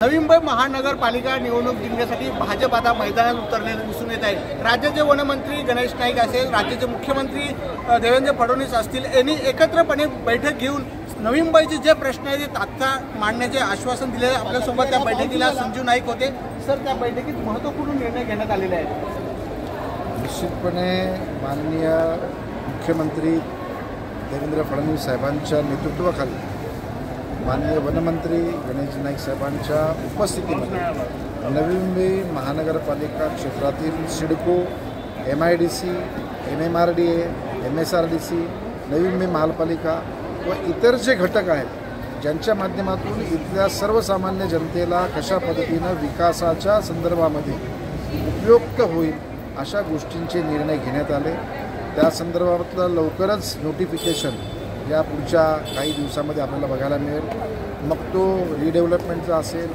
नवी मुंबई महानगरपालिका निवडणूक जिंकण्यासाठी भाजप आता मैदानात उतरलेले दिसून येत आहे। राज्याचे वनमंत्री गणेश नाईक असेल, राज्याचे मुख्यमंत्री देवेंद्र फडणवीस असतील, यांनी एकत्रपणे बैठक घेऊन नवी मुंबईचे जे प्रश्न आहेत ते तात्काळ मांडण्याचे आश्वासन दिले। आपल्यासोबत त्या बैठकीला संजीव नाईक होते। सर, त्या बैठकीत महत्त्वपूर्ण निर्णय घेण्यात आलेले आहेत। निश्चितपणे माननीय मुख्यमंत्री देवेंद्र फडणवीस साहेबांच्या नेतृत्वाखाली माननीय वनमंत्री गणेश नाईक साहेबांच्या उपस्थितीमध्ये नवी मुंबई महानगरपालिका क्षेत्रातील CIDCO, MIDC, MMRDA, MSRDC, Navi Mumbai महापालिका व इतर जे घटक आहेत ज्यांच्या माध्यमातून इथल्या सर्वसामान्य जनतेला कशा पद्धतीनं विकासाच्या संदर्भामध्ये उपयुक्त होईल अशा गोष्टींचे निर्णय घेण्यात आले। त्या संदर्भातलं लवकरच नोटिफिकेशन या पुढच्या काही दिवसामध्ये आपल्याला बघायला मिळेल। मग तो रिडेव्हलपमेंटचा असेल,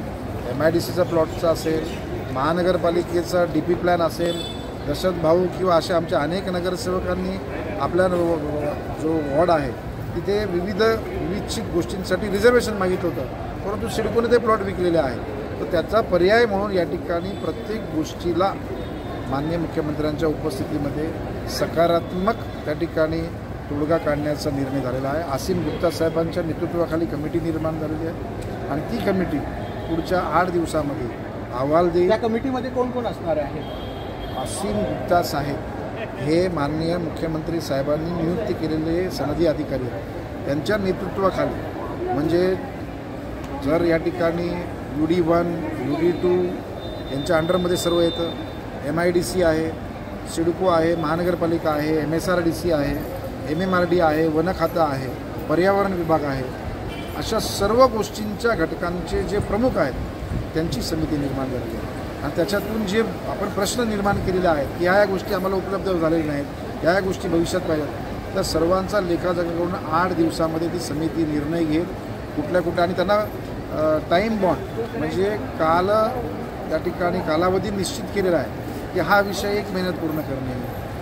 MIDCचा प्लॉटचा असेल, महानगरपालिकेचा DP प्लॅन असेल, दशरथ भाऊ किंवा अशा आमच्या अनेक नगरसेवकांनी आपल्या जो वॉर्ड आहे तिथे विविध गोष्टींसाठी रिझर्वेशन मागितलं होतं, परंतु सिडकोने ते प्लॉट विकलेले आहे। तर त्याचा पर्याय म्हणून या ठिकाणी प्रत्येक गोष्टीला माननीय मुख्यमंत्र्यांच्या उपस्थितीमध्ये सकारात्मक त्या ठिकाणी तोडगा काढण्याचा निर्णय झालेला आहे। आसिम गुप्ता साहेबांच्या नेतृत्वाखाली कमिटी निर्माण झालेली आहे आणि ती कमिटी पुढच्या 8 दिवसामध्ये अहवाल देईल। त्या कमिटीमध्ये कोण कोण असणार आहे? आसिम गुप्ता साहेब हे माननीय मुख्यमंत्री साहेबांनी नियुक्त केलेले सनदी अधिकारी आहेत। त्यांच्या नेतृत्वाखाली म्हणजे जर या ठिकाणी UD1, UD2 यांच्या अंडरमध्ये सर्व येतं, MIDC आहे, सिडको आहे, महानगरपालिका आहे, MSRDC आहे, MMRD आहे, वन खातं आहे, पर्यावरण विभाग आहे, अशा सर्व गोष्टींच्या घटकांचे जे प्रमुख आहेत त्यांची समिती निर्माण झाली आहे। आणि त्याच्यातून जे आपण प्रश्न निर्माण केलेले आहेत की ह्या गोष्टी आम्हाला उपलब्ध झालेल्या नाहीत, ह्या गोष्टी भविष्यात पाहिजेत, तर सर्वांचा लेखाजोखा करून 8 दिवसामध्ये ती समिती निर्णय घेईल कुठल्या आणि त्यांना टाईम बॉन्ड म्हणजे त्या ठिकाणी कालावधी निश्चित केलेला आहे की हा विषय 1 महिन्यात पूर्ण करणे,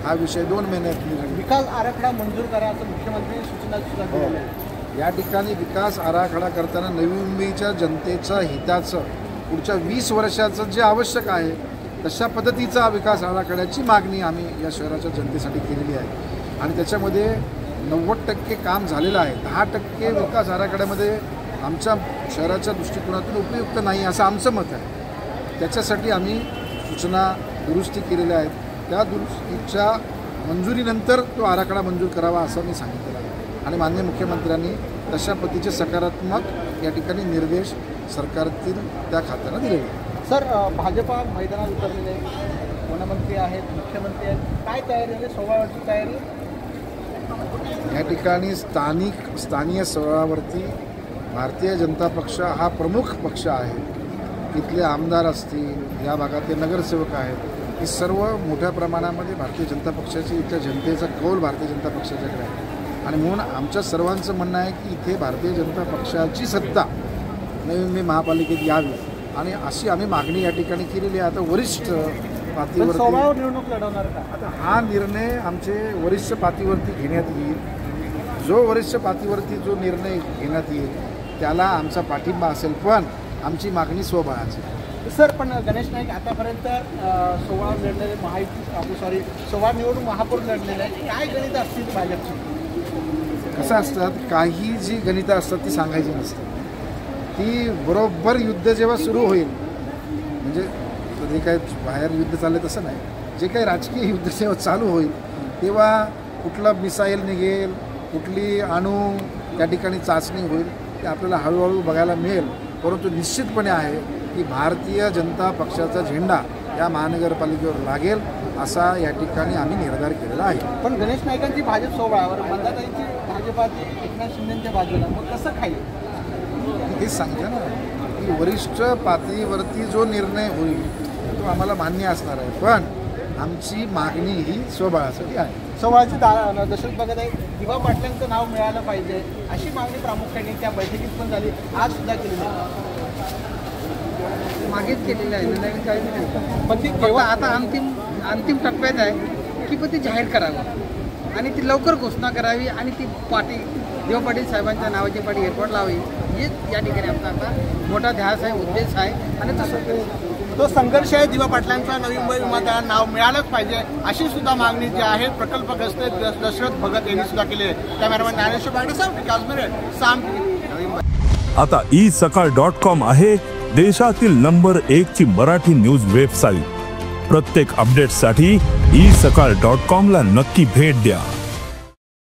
हा विषय 2 महिन्यात। विकास आराखडा मंजूर करा असं मुख्यमंत्री सूचना दिल्या आहेत। या ठिकाणी विकास आराखडा करताना नवी मुंबईच्या जनतेचं हिताचं पुढच्या 20 वर्षाचं जे आवश्यक आहे तशा पद्धतीचा विकास आराखड्याची मागणी आम्ही या शहराच्या जनतेसाठी केलेली आहे आणि त्याच्यामध्ये 90% काम झालेलं आहे। 10% विकास आराखड्यामध्ये आमच्या शहराच्या दृष्टिकोनातून उपयुक्त नाही असं आमचं मत आहे। त्याच्यासाठी आम्ही सूचना दुरुस्ती केलेल्या आहेत। त्या दुरुस्तीच्या मंजुरीनंतर तो आराखडा मंजूर करावा असं मी सांगितलेलं आहे आणि माननीय मुख्यमंत्र्यांनी तशा पद्धतीचे सकारात्मक या ठिकाणी निर्देश सरकारतील त्या खात्याला दिलेले आहेत। सर, भाजपा मैदानात उतरलेले वनमंत्री आहेत, मुख्यमंत्री आहेत, काय तयारी आहे? सोहळ्यावरची तयारी या ठिकाणी स्थानीय सोहळ्यावरती भारतीय जनता पक्ष हा प्रमुख पक्ष आहे। इथले आमदार असतील, या भागातले नगरसेवक आहेत, ही सर्व मोठ्या प्रमाणामध्ये भारतीय जनता पक्षाची इथल्या जनतेचा कौल भारतीय जनता पक्षाच्याकडे आहे आणि म्हणून आमच्या सर्वांचं म्हणणं आहे की इथे भारतीय जनता पक्षाची सत्ता नवी मुंबई महापालिकेत यावी आणि अशी आम्ही मागणी या ठिकाणी केलेली आहे। आता वरिष्ठ पातळीवरती निवडणूक लढवणार का? आता हा निर्णय आमचे वरिष्ठ पातळीवरती घेण्यात येईल। जो वरिष्ठ पातळीवरती जो निर्णय घेण्यात येईल त्याला आमचा पाठिंबा असेल, पण आमची मागणी स्वबळाची। सर, पण गणेश नाईक आतापर्यंत 16 लढलेले सोळा निवडून महापौर लढलेले आहे, काय गणित असतील भाजपची? कसं असतात, काही जी गणितं असतात ती सांगायची नसतात, ती बरोबर युद्ध जेव्हा सुरू होईल म्हणजे जे काही बाहेर युद्ध चालले तसं नाही, जे काही राजकीय युद्ध जेव्हा चालू होईल तेव्हा कुठला मिसाईल निघेल, कुठली अणू त्या ठिकाणी चाचणी होईल ते आपल्याला हळूहळू बघायला मिळेल। परंतु निश्चितपणे आहे की भारतीय जनता पक्षाचा झेंडा या महानगरपालिकेवर लागेल असा या ठिकाणी आम्ही निर्धार केलेला आहे। पण गणेश नाईकांची भाजप सोहळ्यावर मंदाताईंची भाजपाची एकनाथ शिंदेच्या बाजूला, मग कसं खाईल? हेच सांगितलं ना की वरिष्ठ पातळीवरती जो निर्णय होईल तो आम्हाला मान्य असणार आहे, पण आमची मागणी ही स्वबळासाठी आहे। सोहळ्याची दशरथ बघत आहे, दिवा पाटलांचं नाव मिळालं पाहिजे अशी मागणी प्रामुख्याने त्या बैठकीत पण झाली, आज सुद्धा केलेली आहे, मागेच केलेलं आहे, नवीन काही नाही। पण ती केव्हा आता अंतिम टप्प्यात आहे की पण ती जाहीर करावं आणि ती लवकर घोषणा करावी आणि ती पाटी देव पाटील साहेबांच्या नावाची पाटी एअरपोर्ट लावावी हेच या ठिकाणी आपला आता मोठा ध्यास आहे, उद्देश आहे आणि तो संघर्ष आहे. दिवा पाटलांचा नवी मुंबई विमानतळाला नाव मिळालंच पाहिजे अशी सुद्धा मागणी जी आहे प्रकल्पग्रस्त दशरथ भगत यांनी सुद्धा केली आहे. कॅमेरामॅन ज्ञानेश्वर बागडेसह विकास मिरे, साम नवी मुंबई. आता isakal.com आहे देशातील नंबर 1 ची मराठी न्यूज वेबसाईट. प्रत्येक अपडेटसाठी isakal.com ला नक्की भेट द्या.